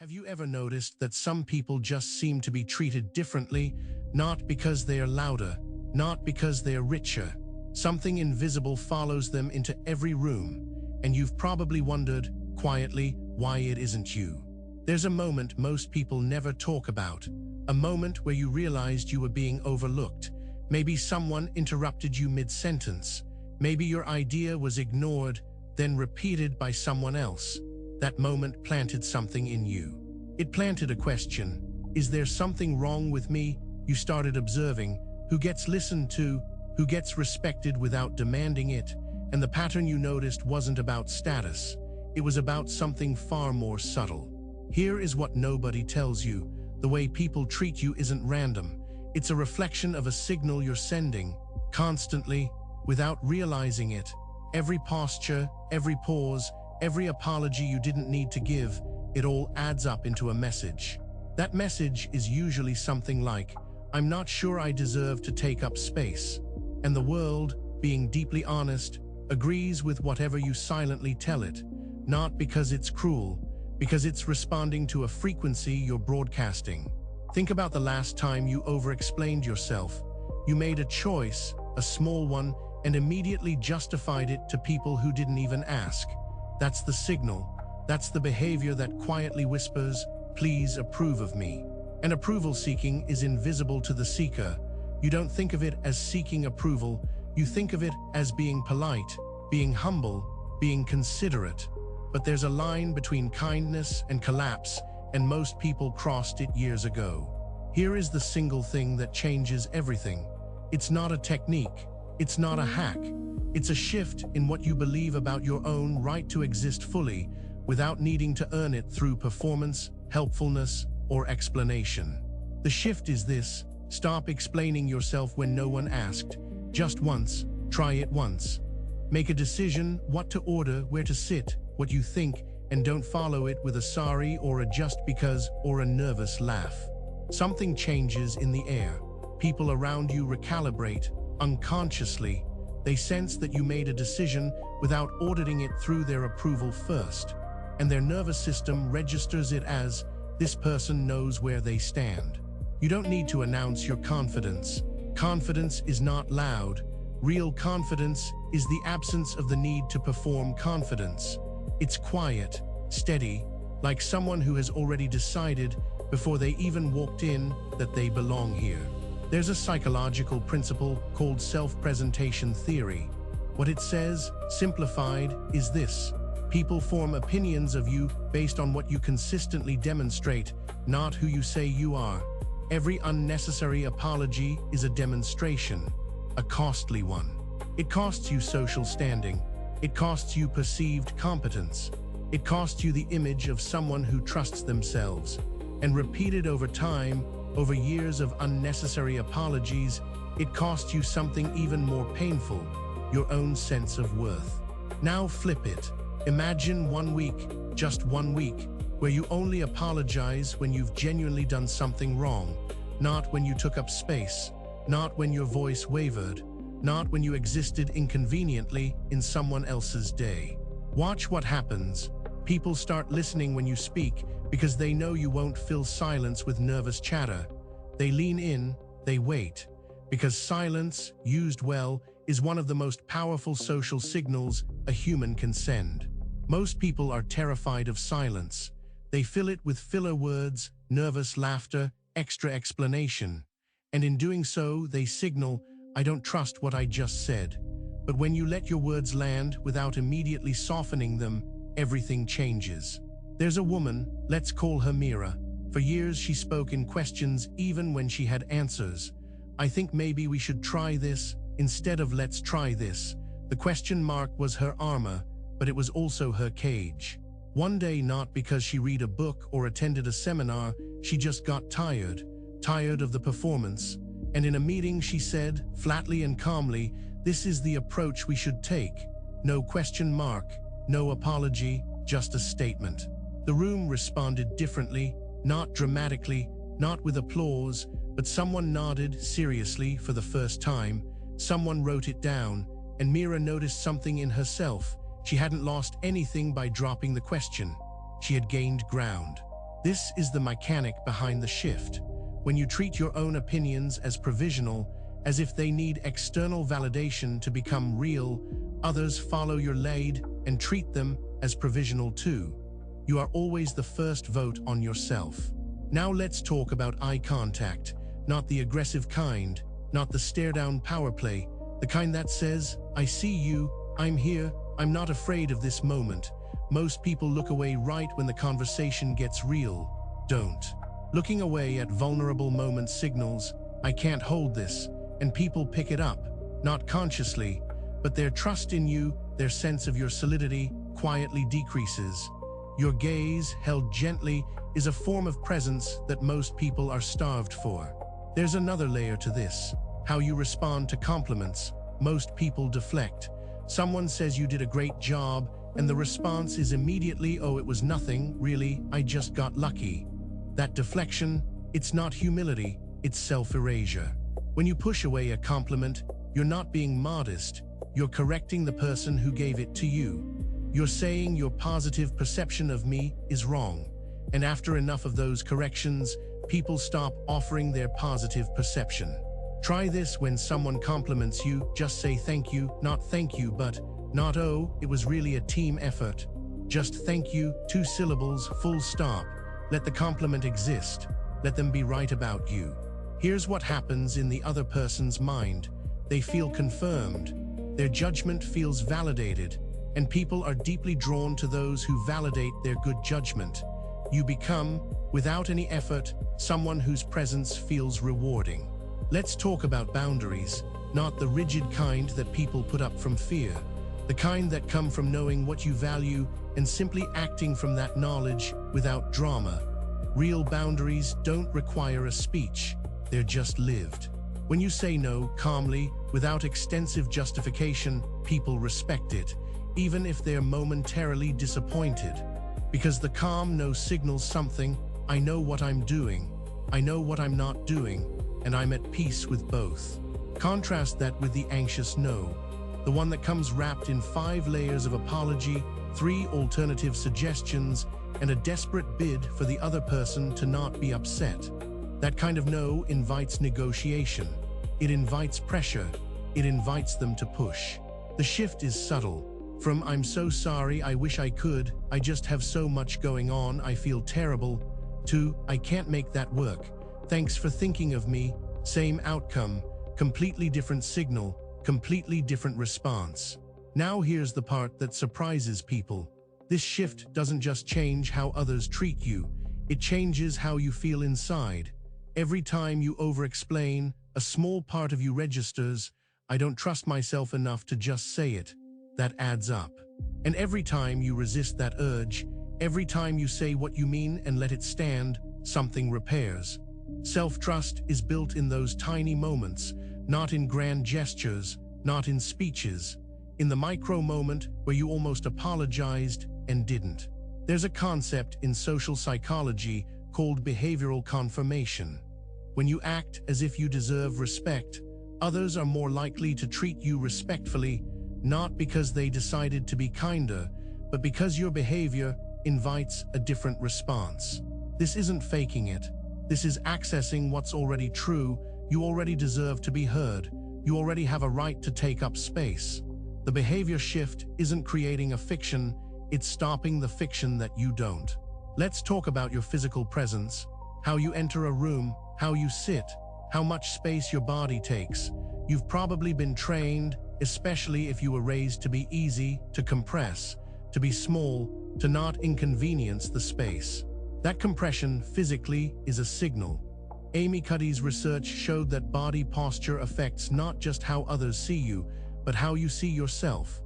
Have you ever noticed that some people just seem to be treated differently, not because they are louder, not because they are richer? Something invisible follows them into every room, and you've probably wondered, quietly, why it isn't you. There's a moment most people never talk about, a moment where you realized you were being overlooked. Maybe someone interrupted you mid-sentence. Maybe your idea was ignored, then repeated by someone else. That moment planted something in you. It planted a question. Is there something wrong with me? You started observing who gets listened to, who gets respected without demanding it, and the pattern you noticed wasn't about status. It was about something far more subtle. Here is what nobody tells you. The way people treat you isn't random. It's a reflection of a signal you're sending, constantly, without realizing it. Every posture, every pause, every apology you didn't need to give, it all adds up into a message. That message is usually something like, "I'm not sure I deserve to take up space." And the world, being deeply honest, agrees with whatever you silently tell it, not because it's cruel, because it's responding to a frequency you're broadcasting. Think about the last time you over-explained yourself. You made a choice, a small one, and immediately justified it to people who didn't even ask. That's the signal. That's the behavior that quietly whispers, "Please approve of me." And approval seeking is invisible to the seeker. You don't think of it as seeking approval. You think of it as being polite, being humble, being considerate. But there's a line between kindness and collapse, and most people crossed it years ago. Here is the single thing that changes everything. It's not a technique. It's not a hack. It's a shift in what you believe about your own right to exist fully, without needing to earn it through performance, helpfulness, or explanation. The shift is this: stop explaining yourself when no one asked. Just once, try it once. Make a decision what to order, where to sit, what you think, and don't follow it with a sorry or a just because or a nervous laugh. Something changes in the air. People around you recalibrate, unconsciously. They sense that you made a decision without auditing it through their approval first. And their nervous system registers it as, "This person knows where they stand." You don't need to announce your confidence. Confidence is not loud. Real confidence is the absence of the need to perform confidence. It's quiet, steady, like someone who has already decided before they even walked in that they belong here. There's a psychological principle called self-presentation theory. What it says, simplified, is this: people form opinions of you based on what you consistently demonstrate, not who you say you are. Every unnecessary apology is a demonstration, a costly one. It costs you social standing. It costs you perceived competence. It costs you the image of someone who trusts themselves. And repeated over time, over years of unnecessary apologies, it costs you something even more painful: your own sense of worth. Now flip it. Imagine 1 week, just 1 week, where you only apologize when you've genuinely done something wrong, not when you took up space, not when your voice wavered, not when you existed inconveniently in someone else's day. Watch what happens. People start listening when you speak because they know you won't fill silence with nervous chatter. They lean in, they wait, because silence, used well, is one of the most powerful social signals a human can send. Most people are terrified of silence. They fill it with filler words, nervous laughter, extra explanation. And in doing so, they signal, "I don't trust what I just said." But when you let your words land without immediately softening them, everything changes. There's a woman, let's call her Mira. For years she spoke in questions even when she had answers. "I think maybe we should try this instead of let's try this." The question mark was her armor, but it was also her cage. One day, not because she read a book or attended a seminar, she just got tired of the performance. And in a meeting she said, flatly and calmly, "This is the approach we should take. No question mark, no apology, just a statement." The room responded differently, not dramatically, not with applause, but someone nodded seriously for the first time. Someone wrote it down, and Mira noticed something in herself. She hadn't lost anything by dropping the question. She had gained ground. This is the mechanic behind the shift. When you treat your own opinions as provisional, as if they need external validation to become real, others follow your lead and treat them as provisional too. You are always the first vote on yourself. Now let's talk about eye contact, not the aggressive kind, not the stare-down power play, the kind that says, "I see you, I'm here, I'm not afraid of this moment." Most people look away right when the conversation gets real. Don't. Looking away at vulnerable moments signals, "I can't hold this," and people pick it up, not consciously, but their trust in you, their sense of your solidity, quietly decreases. Your gaze, held gently, is a form of presence that most people are starved for. There's another layer to this: how you respond to compliments. Most people deflect. Someone says you did a great job, and the response is immediately, "Oh, it was nothing, really, I just got lucky." That deflection, it's not humility, it's self-erasure. When you push away a compliment, you're not being modest, you're correcting the person who gave it to you. You're saying your positive perception of me is wrong. And after enough of those corrections, people stop offering their positive perception. Try this when someone compliments you, just say thank you, not thank you, but not "oh, it was really a team effort." Just thank you, 2 syllables, full stop. Let the compliment exist. Let them be right about you. Here's what happens in the other person's mind. They feel confirmed. Their judgment feels validated, and people are deeply drawn to those who validate their good judgment. You become, without any effort, someone whose presence feels rewarding. Let's talk about boundaries, not the rigid kind that people put up from fear, the kind that come from knowing what you value and simply acting from that knowledge without drama. Real boundaries don't require a speech, they're just lived. When you say no calmly, without extensive justification, people respect it, even if they're momentarily disappointed. Because the calm no signals something: I know what I'm doing, I know what I'm not doing, and I'm at peace with both. Contrast that with the anxious no, the one that comes wrapped in 5 layers of apology, 3 alternative suggestions, and a desperate bid for the other person to not be upset. That kind of no invites negotiation. It invites pressure. It invites them to push. The shift is subtle. From "I'm so sorry, I wish I could, I just have so much going on, I feel terrible," to "I can't make that work, thanks for thinking of me." Same outcome, completely different signal, completely different response. Now here's the part that surprises people. This shift doesn't just change how others treat you, it changes how you feel inside. Every time you over-explain, a small part of you registers, "I don't trust myself enough to just say it." That adds up. And every time you resist that urge, every time you say what you mean and let it stand, something repairs. Self-trust is built in those tiny moments, not in grand gestures, not in speeches, in the micro moment where you almost apologized and didn't. There's a concept in social psychology called behavioral confirmation. When you act as if you deserve respect, others are more likely to treat you respectfully, not because they decided to be kinder, but because your behavior invites a different response. This isn't faking it. This is accessing what's already true. You already deserve to be heard. You already have a right to take up space. The behavior shift isn't creating a fiction, it's stopping the fiction that you don't. Let's talk about your physical presence, how you enter a room, how you sit, how much space your body takes. You've probably been trained, especially if you were raised to be easy, to compress, to be small, to not inconvenience the space. That compression physically is a signal. Amy Cuddy's research showed that body posture affects not just how others see you, but how you see yourself.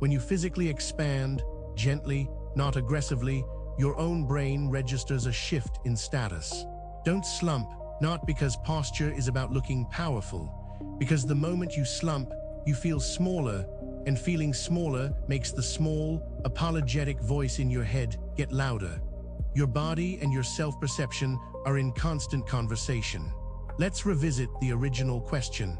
When you physically expand, gently, not aggressively, your own brain registers a shift in status. Don't slump, not because posture is about looking powerful, because the moment you slump, you feel smaller, and feeling smaller makes the small, apologetic voice in your head get louder. Your body and your self-perception are in constant conversation. Let's revisit the original question.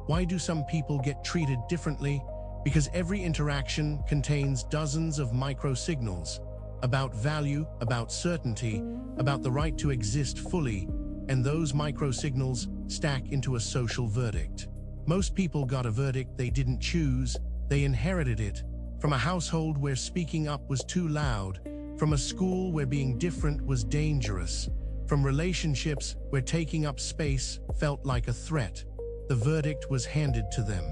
Why do some people get treated differently? Because every interaction contains dozens of micro-signals. about value, about certainty, about the right to exist fully, and those micro-signals stack into a social verdict. Most people got a verdict they didn't choose, they inherited it, from a household where speaking up was too loud, from a school where being different was dangerous, from relationships where taking up space felt like a threat. The verdict was handed to them.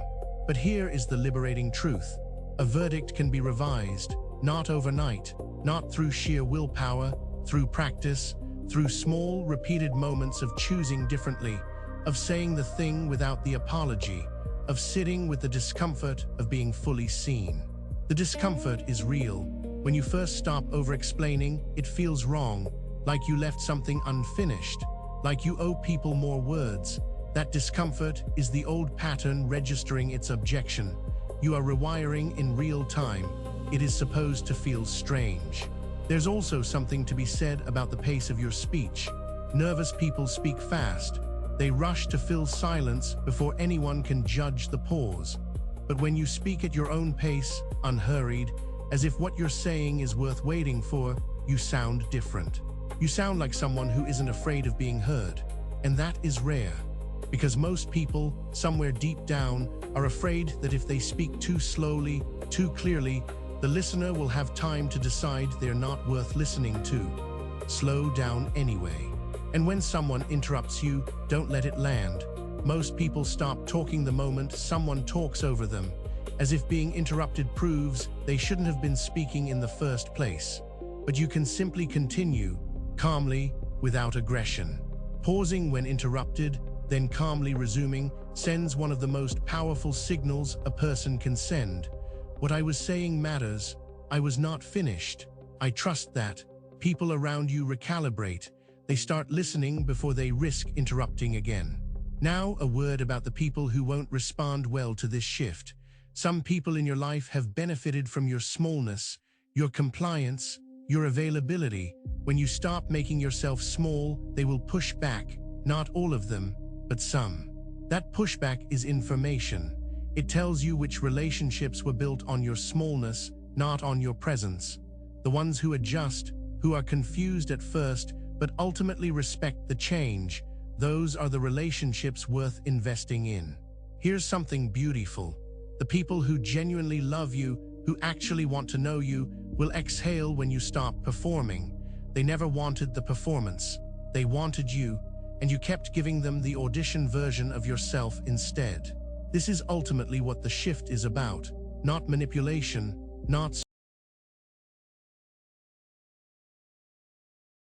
But here is the liberating truth. A verdict can be revised, not overnight, not through sheer willpower, through practice, through small, repeated moments of choosing differently, of saying the thing without the apology, of sitting with the discomfort of being fully seen. The discomfort is real. When you first stop over-explaining, it feels wrong, like you left something unfinished, like you owe people more words. That discomfort is the old pattern registering its objection. You are rewiring in real time. It is supposed to feel strange. There's also something to be said about the pace of your speech. Nervous people speak fast. They rush to fill silence before anyone can judge the pause. But when you speak at your own pace, unhurried, as if what you're saying is worth waiting for, you sound different. You sound like someone who isn't afraid of being heard. And that is rare. Because most people, somewhere deep down, are afraid that if they speak too slowly, too clearly, the listener will have time to decide they're not worth listening to. Slow down anyway. And when someone interrupts you, don't let it land. Most people stop talking the moment someone talks over them, as if being interrupted proves they shouldn't have been speaking in the first place. But you can simply continue, calmly, without aggression. Pausing when interrupted, then calmly resuming, sends one of the most powerful signals a person can send. What I was saying matters. I was not finished. I trust that. People around you recalibrate. They start listening before they risk interrupting again. Now, a word about the people who won't respond well to this shift. Some people in your life have benefited from your smallness, your compliance, your availability. When you stop making yourself small, they will push back. Not all of them, but some. That pushback is information. It tells you which relationships were built on your smallness, not on your presence. The ones who adjust, who are confused at first, but ultimately respect the change, those are the relationships worth investing in. Here's something beautiful. The people who genuinely love you, who actually want to know you, will exhale when you stop performing. They never wanted the performance. They wanted you, and you kept giving them the audition version of yourself instead. This is ultimately what the shift is about. Not manipulation, not